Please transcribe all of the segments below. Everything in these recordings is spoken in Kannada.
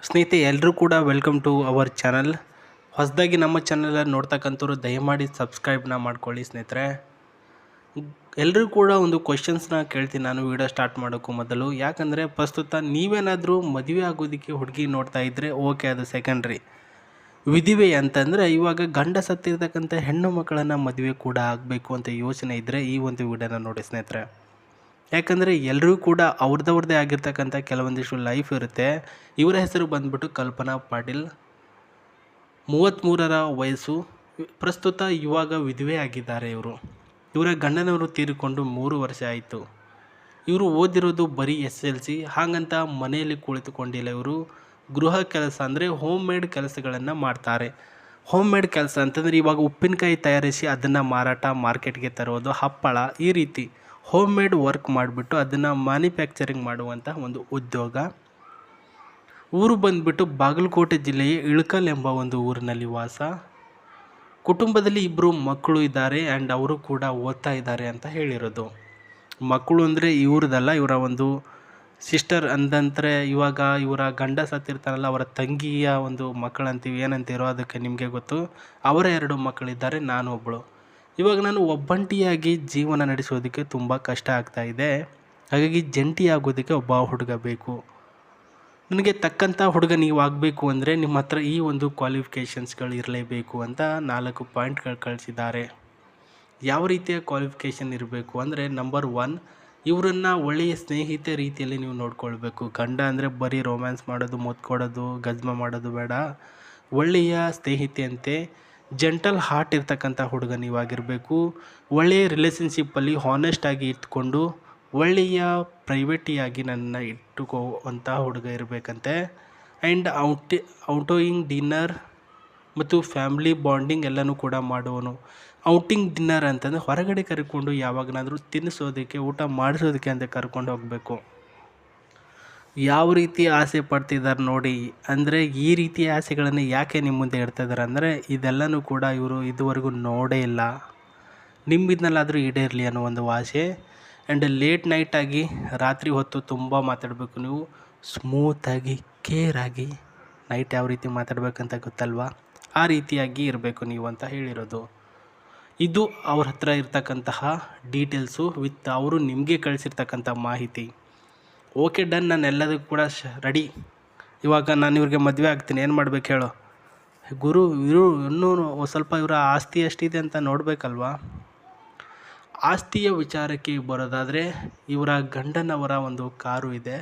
ಸ್ನೇಹಿತರೆ ಎಲ್ಲರೂ ಕೂಡ ವೆಲ್ಕಮ್ ಟು ಅವರ್ ಚಾನಲ್. ಹೊಸದಾಗಿ ನಮ್ಮ ಚಾನಲ್ ನೋಡ್ತಕ್ಕಂಥವ್ರು ದಯಮಾಡಿ ಸಬ್ಸ್ಕ್ರೈಬ್ನ ಮಾಡ್ಕೊಳ್ಳಿ ಸ್ನೇಹಿತರೆ. ಎಲ್ಲರೂ ಕೂಡ ಒಂದು ಕ್ವಶನ್ಸ್ನ ಕೇಳ್ತೀನಿ ನಾನು ವಿಡಿಯೋ ಸ್ಟಾರ್ಟ್ ಮಾಡೋಕ್ಕೂ ಮೊದಲು. ಯಾಕಂದರೆ ಪ್ರಸ್ತುತ ನೀವೇನಾದರೂ ಮದುವೆ ಆಗೋದಕ್ಕೆ ಹುಡುಗಿ ನೋಡ್ತಾ ಇದ್ದರೆ ಓಕೆ, ಅದು ಸೆಕೆಂಡ್ರಿ. ವಿಧಿವೆ ಅಂತಂದರೆ ಇವಾಗ ಗಂಡ ಸತ್ತಿರ್ತಕ್ಕಂಥ ಹೆಣ್ಣು ಮಕ್ಕಳನ್ನು ಮದುವೆ ಕೂಡ ಆಗಬೇಕು ಅಂತ ಯೋಚನೆ ಇದ್ದರೆ ಈ ಒಂದು ವಿಡಿಯೋನ ನೋಡಿ ಸ್ನೇಹಿತರೆ. ಯಾಕಂದರೆ ಎಲ್ಲರೂ ಕೂಡ ಅವ್ರದ್ದೇ ಆಗಿರ್ತಕ್ಕಂಥ ಕೆಲವೊಂದಿಷ್ಟು ಲೈಫ್ ಇರುತ್ತೆ. ಇವರ ಹೆಸರು ಬಂದ್ಬಿಟ್ಟು ಕಲ್ಪನಾ ಪಾಟೀಲ್. 33ರ ವಯಸ್ಸು. ಪ್ರಸ್ತುತ ಇವಾಗ ವಿಧವೆ ಆಗಿದ್ದಾರೆ ಇವರ ಗಂಡನವರು ತೀರಿಕೊಂಡು 3 ವರ್ಷ ಆಯಿತು. ಇವರು ಓದಿರೋದು ಬರೀ SLC. ಹಾಗಂತ ಮನೆಯಲ್ಲಿ ಕುಳಿತುಕೊಂಡಿಲ್ಲ. ಇವರು ಗೃಹ ಕೆಲಸ ಅಂದರೆ ಹೋಮ್ ಮೇಡ್ ಕೆಲಸಗಳನ್ನು ಮಾಡ್ತಾರೆ. ಹೋಮ್ ಮೇಡ್ ಕೆಲಸ ಅಂತಂದರೆ ಇವಾಗ ಉಪ್ಪಿನಕಾಯಿ ತಯಾರಿಸಿ ಅದನ್ನು ಮಾರ್ಕೆಟ್ಗೆ ತರೋದು, ಹಪ್ಪಳ, ಈ ರೀತಿ ಹೋಮ್ ಮೇಡ್ ವರ್ಕ್ ಮಾಡಿಬಿಟ್ಟು ಅದನ್ನು ಮ್ಯಾನುಫ್ಯಾಕ್ಚರಿಂಗ್ ಮಾಡುವಂಥ ಒಂದು ಉದ್ಯೋಗ. ಊರು ಬಂದುಬಿಟ್ಟು ಬಾಗಲಕೋಟೆ ಜಿಲ್ಲೆಯ ಇಳಕಲ್ ಎಂಬ ಒಂದು ಊರಿನಲ್ಲಿ ವಾಸ. ಕುಟುಂಬದಲ್ಲಿ 2 ಮಕ್ಕಳು ಇದ್ದಾರೆ ಆ್ಯಂಡ್ ಅವರು ಕೂಡ ಓದ್ತಾ ಇದ್ದಾರೆ ಅಂತ ಹೇಳಿರೋದು. ಮಕ್ಕಳು ಅಂದರೆ ಇವ್ರದ್ದಲ್ಲ, ಇವರ ಒಂದು ಸಿಸ್ಟರ್ ಅಂದಂದರೆ ಇವಾಗ ಇವರ ಗಂಡ ಸತ್ತಿರ್ತಾರಲ್ಲ ಅವರ ತಂಗಿಯ ಒಂದು ಮಕ್ಕಳಂತೀವಿ, ಏನಂತೀರೋ ಅದಕ್ಕೆ ನಿಮಗೆ ಗೊತ್ತು. ಅವರ 2 ಮಕ್ಕಳಿದ್ದಾರೆ, ನಾನು ಒಬ್ಬಳು. ಇವಾಗ ನಾನು ಒಬ್ಬಂಟಿಯಾಗಿ ಜೀವನ ನಡೆಸೋದಕ್ಕೆ ತುಂಬ ಕಷ್ಟ ಆಗ್ತಾಯಿದೆ. ಹಾಗಾಗಿ ಜಂಟಿ ಆಗೋದಕ್ಕೆ ಒಬ್ಬ ಹುಡುಗ ಬೇಕು. ನನಗೆ ತಕ್ಕಂಥ ಹುಡುಗ ನೀವು ಆಗಬೇಕು ಅಂದರೆ ನಿಮ್ಮ ಹತ್ರ ಈ ಒಂದು ಕ್ವಾಲಿಫಿಕೇಷನ್ಸ್ಗಳು ಇರಲೇಬೇಕು ಅಂತ 4 ಪಾಯಿಂಟ್ಗಳು ಕಳಿಸಿದ್ದಾರೆ. ಯಾವ ರೀತಿಯ ಕ್ವಾಲಿಫಿಕೇಷನ್ ಇರಬೇಕು ಅಂದರೆ, ನಂಬರ್ 1, ಇವರನ್ನು ಒಳ್ಳೆಯ ಸ್ನೇಹಿತೆ ರೀತಿಯಲ್ಲಿ ನೀವು ನೋಡ್ಕೊಳ್ಬೇಕು. ಗಂಡ ಅಂದರೆ ಬರೀ ರೊಮ್ಯಾನ್ಸ್ ಮಾಡೋದು, ಮುತ್ಕೊಡೋದು, ಗಜ್ಮ ಮಾಡೋದು ಬೇಡ. ಒಳ್ಳೆಯ ಸ್ನೇಹಿತೆಯಂತೆ ಜೆಂಟಲ್ ಹಾರ್ಟ್ ಇರ್ತಕ್ಕಂಥ ಹುಡುಗ ನೀವಾಗಿರಬೇಕು. ಒಳ್ಳೆಯ ರಿಲೇಷನ್ಶಿಪ್ಪಲ್ಲಿ ಹಾನೆಸ್ಟಾಗಿ ಇಟ್ಕೊಂಡು ಒಳ್ಳೆಯ ಪ್ರೈವೇಟಿಯಾಗಿ ನನ್ನ ಇಟ್ಟುಕೋವಂಥ ಹುಡುಗ ಇರಬೇಕಂತೆ. ಆ್ಯಂಡ್ ಔಟಿಂಗ್ ಡಿನ್ನರ್ ಮತ್ತು ಫ್ಯಾಮ್ಲಿ ಬಾಂಡಿಂಗ್ ಎಲ್ಲನೂ ಕೂಡ ಮಾಡುವನು. ಔಟಿಂಗ್ ಡಿನ್ನರ್ ಅಂತಂದರೆ ಹೊರಗಡೆ ಕರ್ಕೊಂಡು ಯಾವಾಗನಾದರೂ ತಿನ್ನಿಸೋದಕ್ಕೆ, ಊಟ ಮಾಡಿಸೋದಕ್ಕೆ ಅಂತ ಕರ್ಕೊಂಡು ಹೋಗಬೇಕು. ಯಾವ ರೀತಿ ಆಸೆ ಪಡ್ತಿದ್ದಾರೆ ನೋಡಿ. ಅಂದರೆ ಈ ರೀತಿಯ ಆಸೆಗಳನ್ನು ಯಾಕೆ ನಿಮ್ಮ ಮುಂದೆ ಇಡ್ತಾ ಇದ್ದಾರೆ ಅಂದರೆ, ಇದೆಲ್ಲನೂ ಕೂಡ ಇವರು ಇದುವರೆಗೂ ನೋಡೇ ಇಲ್ಲ. ನಿಮ್ಮಿದ್ನಲ್ಲಾದರೂ ಈಡೇರಲಿ ಅನ್ನೋ ಒಂದು ಆಸೆ. ಆ್ಯಂಡ್ ಲೇಟ್ ನೈಟಾಗಿ ರಾತ್ರಿ ಹೊತ್ತು ತುಂಬ ಮಾತಾಡಬೇಕು ನೀವು, ಸ್ಮೂತಾಗಿ, ಕೇರಾಗಿ. ನೈಟ್ ಯಾವ ರೀತಿ ಮಾತಾಡಬೇಕಂತ ಗೊತ್ತಲ್ವಾ, ಆ ರೀತಿಯಾಗಿ ಇರಬೇಕು ನೀವು ಅಂತ ಹೇಳಿರೋದು. ಇದು ಅವ್ರ ಹತ್ರ ಇರ್ತಕ್ಕಂತಹ ಡೀಟೇಲ್ಸು ವಿತ್ ಅವರು ನಿಮಗೆ ಕಳಿಸಿರ್ತಕ್ಕಂಥ ಮಾಹಿತಿ. ಓಕೆ, ಡನ್, ನಾನು ಎಲ್ಲದಕ್ಕೂ ಕೂಡ ರೆಡಿ. ಇವಾಗ ನಾನು ಇವ್ರಿಗೆ ಮದುವೆ ಆಗ್ತೀನಿ, ಏನು ಮಾಡ್ಬೇಕು ಹೇಳು ಗುರು? ಇವರು ಇನ್ನೂ ಸ್ವಲ್ಪ ಇವರ ಆಸ್ತಿ ಎಷ್ಟಿದೆ ಅಂತ ನೋಡಬೇಕಲ್ವಾ. ಆಸ್ತಿಯ ವಿಚಾರಕ್ಕೆ ಬರೋದಾದರೆ, ಇವರ ಗಂಡನವರ ಒಂದು ಕಾರು ಇದೆ.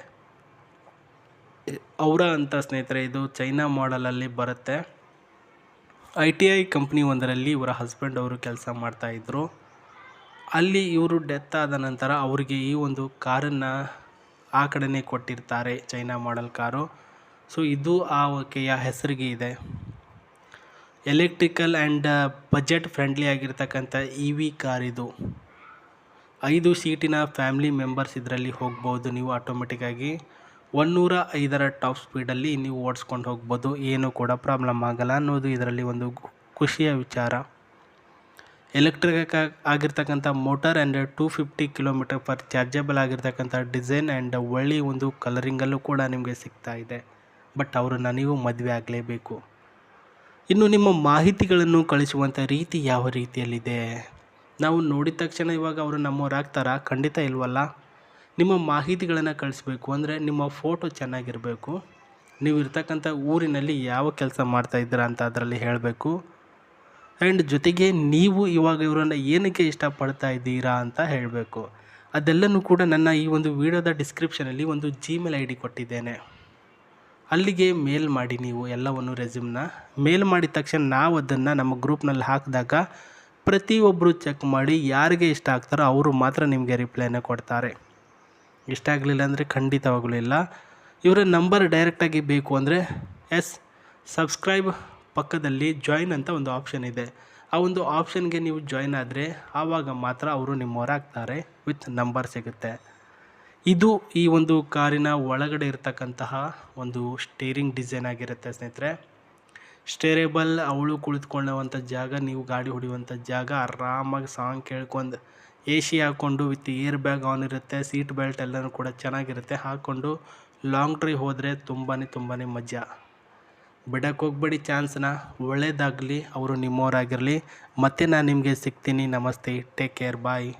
ಅವರ ಅಂತ ಸ್ನೇಹಿತರೆ ಇದು ಚೈನಾ ಮಾಡೆಲಲ್ಲಿ ಬರುತ್ತೆ. ITI ಕಂಪ್ನಿ ಒಂದರಲ್ಲಿ ಇವರ ಹಸ್ಬೆಂಡ್ ಅವರು ಕೆಲಸ ಮಾಡ್ತಾಯಿದ್ರು. ಅಲ್ಲಿ ಇವರು ಡೆತ್ ಆದ ನಂತರ ಅವರಿಗೆ ಈ ಒಂದು ಕಾರನ್ನು ಆ ಕಡೆನೇ ಕೊಟ್ಟಿರ್ತಾರೆ, ಚೈನಾ ಮಾಡೆಲ್ ಕಾರು. ಸೊ ಇದು ಆಕೆಯ ಹೆಸರಿಗೆ ಇದೆ. ಎಲೆಕ್ಟ್ರಿಕಲ್ ಆ್ಯಂಡ್ ಬಜೆಟ್ ಫ್ರೆಂಡ್ಲಿ ಆಗಿರ್ತಕ್ಕಂಥ EV ಕಾರ್ ಇದು. 5 ಸೀಟಿನ ಫ್ಯಾಮಿಲಿ ಮೆಂಬರ್ಸ್ ಇದರಲ್ಲಿ ಹೋಗ್ಬೋದು ನೀವು ಆಟೋಮೆಟಿಕ್ಕಾಗಿ. 105ರ ಟಾಪ್ ಸ್ಪೀಡಲ್ಲಿ ನೀವು ಓಡಿಸ್ಕೊಂಡು ಹೋಗ್ಬೋದು, ಏನೂ ಕೂಡ ಪ್ರಾಬ್ಲಮ್ ಆಗಲ್ಲ ಅನ್ನೋದು ಇದರಲ್ಲಿ ಒಂದು ಖುಷಿಯ ವಿಚಾರ. ಎಲೆಕ್ಟ್ರಿಕ್ ಆಗಿರ್ತಕ್ಕಂಥ ಮೋಟರ್ ಆ್ಯಂಡ್ 250 km/h ಚಾರ್ಜಬಲ್ ಆಗಿರ್ತಕ್ಕಂಥ ಡಿಸೈನ್ ಆ್ಯಂಡ್ ಒಳ್ಳೆಯ ಒಂದು ಕಲರಿಂಗಲ್ಲೂ ಕೂಡ ನಿಮಗೆ ಸಿಗ್ತಾ ಇದೆ. ಬಟ್ ಅವರನ್ನು ನೀವು ಮದುವೆ ಆಗಲೇಬೇಕು. ಇನ್ನು ನಿಮ್ಮ ಮಾಹಿತಿಗಳನ್ನು ಕಳಿಸುವಂಥ ರೀತಿ ಯಾವ ರೀತಿಯಲ್ಲಿದೆ? ನಾವು ನೋಡಿದ ತಕ್ಷಣ ಇವಾಗ ಅವರು ನಮ್ಮವರಾಗ್ತಾರಾ? ಖಂಡಿತ ಇಲ್ವಲ್ಲ. ನಿಮ್ಮ ಮಾಹಿತಿಗಳನ್ನು ಕಳಿಸ್ಬೇಕು ಅಂದರೆ ನಿಮ್ಮ ಫೋಟೋ ಚೆನ್ನಾಗಿರಬೇಕು. ನೀವು ಇರ್ತಕ್ಕಂಥ ಊರಿನಲ್ಲಿ ಯಾವ ಕೆಲಸ ಮಾಡ್ತಾಯಿದ್ದೀರಾ ಅಂತ ಅದರಲ್ಲಿ ಹೇಳಬೇಕು. ಆ್ಯಂಡ್ ಜೊತೆಗೆ ನೀವು ಇವಾಗ ಇವರನ್ನು ಏನಕ್ಕೆ ಇಷ್ಟಪಡ್ತಾ ಇದ್ದೀರಾ ಅಂತ ಹೇಳಬೇಕು. ಅದೆಲ್ಲನೂ ಕೂಡ ನನ್ನ ಈ ಒಂದು ವಿಡಿಯೋದ ಡಿಸ್ಕ್ರಿಪ್ಷನಲ್ಲಿ ಒಂದು Gmail ID ಕೊಟ್ಟಿದ್ದೇನೆ. ಅಲ್ಲಿಗೆ ಮೇಲ್ ಮಾಡಿ ನೀವು ಎಲ್ಲವನ್ನು ರೆಸ್ಯೂಮ್ನ ಮೇಲ್ ಮಾಡಿದ ತಕ್ಷಣ ನಾವು ಅದನ್ನು ನಮ್ಮ ಗ್ರೂಪ್ನಲ್ಲಿ ಹಾಕಿದಾಗ ಪ್ರತಿಯೊಬ್ಬರು ಚೆಕ್ ಮಾಡಿ ಯಾರಿಗೆ ಇಷ್ಟ ಆಗ್ತಾರೋ ಅವರು ಮಾತ್ರ ನಿಮಗೆ ರಿಪ್ಲೈನ ಕೊಡ್ತಾರೆ. ಇಷ್ಟ ಆಗಲಿಲ್ಲ ಅಂದರೆ ಖಂಡಿತವಾಗಲೂ ಇಲ್ಲ. ಇವರ ನಂಬರ್ ಡೈರೆಕ್ಟಾಗಿ ಬೇಕು ಅಂದರೆ ಸಬ್ಸ್ಕ್ರೈಬ್ ಪಕ್ಕದಲ್ಲಿ ಜಾಯಿನ್ ಅಂತ ಒಂದು ಆಪ್ಷನ್ ಇದೆ. ಆ ಒಂದು ಆಪ್ಷನ್ಗೆ ನೀವು ಜಾಯಿನ್ ಆದರೆ ಆವಾಗ ಮಾತ್ರ ಅವರು ನಿಮ್ಮವರಾಗ್ತಾರೆ, ವಿತ್ ನಂಬರ್ ಸಿಗುತ್ತೆ. ಇದು ಈ ಒಂದು ಕಾರಿನ ಒಳಗಡೆ ಇರತಕ್ಕಂತಹ ಒಂದು ಸ್ಟೇರಿಂಗ್ ಡಿಸೈನ್ ಆಗಿರುತ್ತೆ ಸ್ನೇಹಿತರೆ. ಸ್ಟೇರೇಬಲ್, ಅವಳು ಕುಳಿತುಕೊಳ್ಳುವಂಥ ಜಾಗ, ನೀವು ಗಾಡಿ ಹೊಡೆಯುವಂಥ ಜಾಗ, ಆರಾಮಾಗಿ ಸಾಂಗ್ ಕೇಳ್ಕೊಂಡು AC ಹಾಕ್ಕೊಂಡು ವಿತ್ ಏರ್ ಬ್ಯಾಗ್ ಆನ್ ಇರುತ್ತೆ. ಸೀಟ್ ಬೆಲ್ಟ್ ಎಲ್ಲನೂ ಕೂಡ ಚೆನ್ನಾಗಿರುತ್ತೆ. ಹಾಕ್ಕೊಂಡು ಲಾಂಗ್ ಡ್ರೈವ್ ಹೋದರೆ ತುಂಬಾ ಮಜಾ. ಬಿಡಕ್ಕೆ ಹೋಗ್ಬೇಡಿ ಚಾನ್ಸ್ನ. ಒಳ್ಳೇದಾಗಲಿ, ಅವರು ನಿಮ್ಮವರಾಗಿರಲಿ. ಮತ್ತೆ ನಾನು ನಿಮಗೆ ಸಿಗ್ತೀನಿ. ನಮಸ್ತೆ, ಟೇಕ್ ಕೇರ್, ಬಾಯ್.